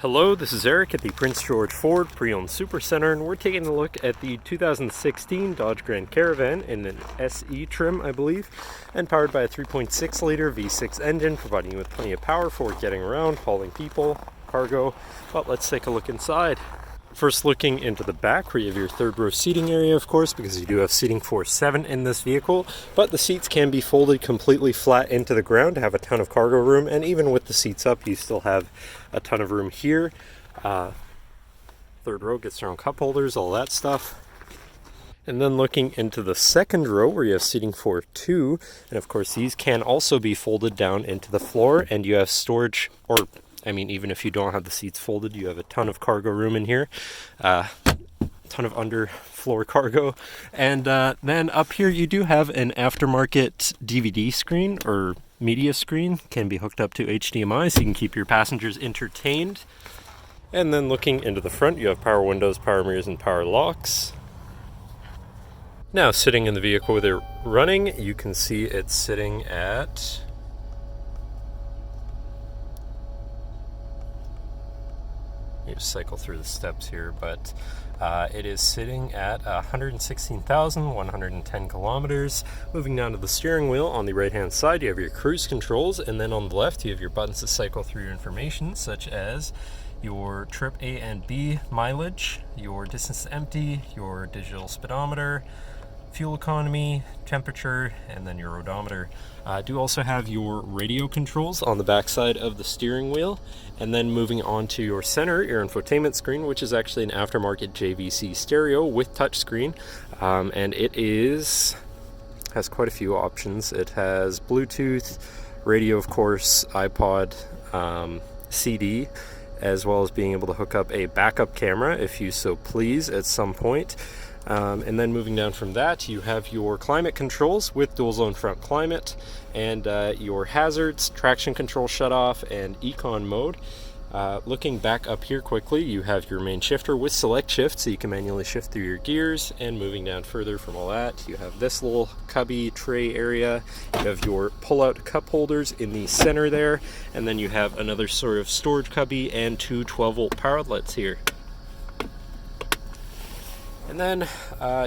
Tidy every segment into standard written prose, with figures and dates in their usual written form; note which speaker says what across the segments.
Speaker 1: Hello, this is Eric at the Prince George Ford Pre-Owned Supercentre, and we're taking a look at the 2016 Dodge Grand Caravan in an SE trim, I believe, and powered by a 3.6 liter V6 engine, providing you with plenty of power for getting around, hauling people, cargo. But let's take a look inside. First, looking into the back, where you have your third row seating area, of course, because you do have seating for 7 in this vehicle, but the seats can be folded completely flat into the ground to have a ton of cargo room, and even with the seats up, you still have a ton of room here. Third row gets their own cup holders, all that stuff. And then looking into the second row, where you have seating for 2, and of course these can also be folded down into the floor, and you have storage, or even if you don't have the seats folded, you have a ton of cargo room in here. Ton of underfloor cargo. And then up here you do have an aftermarket DVD screen or media screen. Can be hooked up to HDMI so you can keep your passengers entertained. And then looking into the front, you have power windows, power mirrors, and power locks. Now sitting in the vehicle with it running, you can see it's sitting at... You just cycle through the steps here, but it is sitting at 116,110 kilometers. Moving down to the steering wheel, on the right hand side you have your cruise controls, and then on the left you have your buttons to cycle through your information, such as your trip A and B mileage, your distance to empty, your digital speedometer, fuel economy, temperature, and then your odometer. Do also have your radio controls on the back side of the steering wheel. And then moving on to your center, your infotainment screen, which is actually an aftermarket JVC stereo with touchscreen. And it has quite a few options. It has Bluetooth, radio of course, iPod, CD, as well as being able to hook up a backup camera if you so please at some point. And then moving down from that, you have your climate controls with dual zone front climate, and your hazards, traction control shutoff, and econ mode. Looking back up here quickly, you have your main shifter with select shift, so you can manually shift through your gears. And moving down further from all that, you have this little cubby tray area. You have your pull-out cup holders in the center there, and then you have another sort of storage cubby and 2 12-volt power outlets here. And then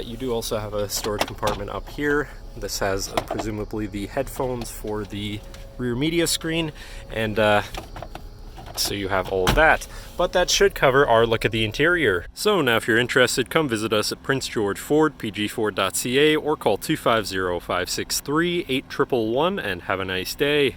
Speaker 1: you do also have a storage compartment up here. This has presumably the headphones for the rear media screen, and so you have all of that. But that should cover our look at the interior. So now if you're interested, come visit us at Prince George Ford, pgford.ca, or call 250-563-8111 and have a nice day.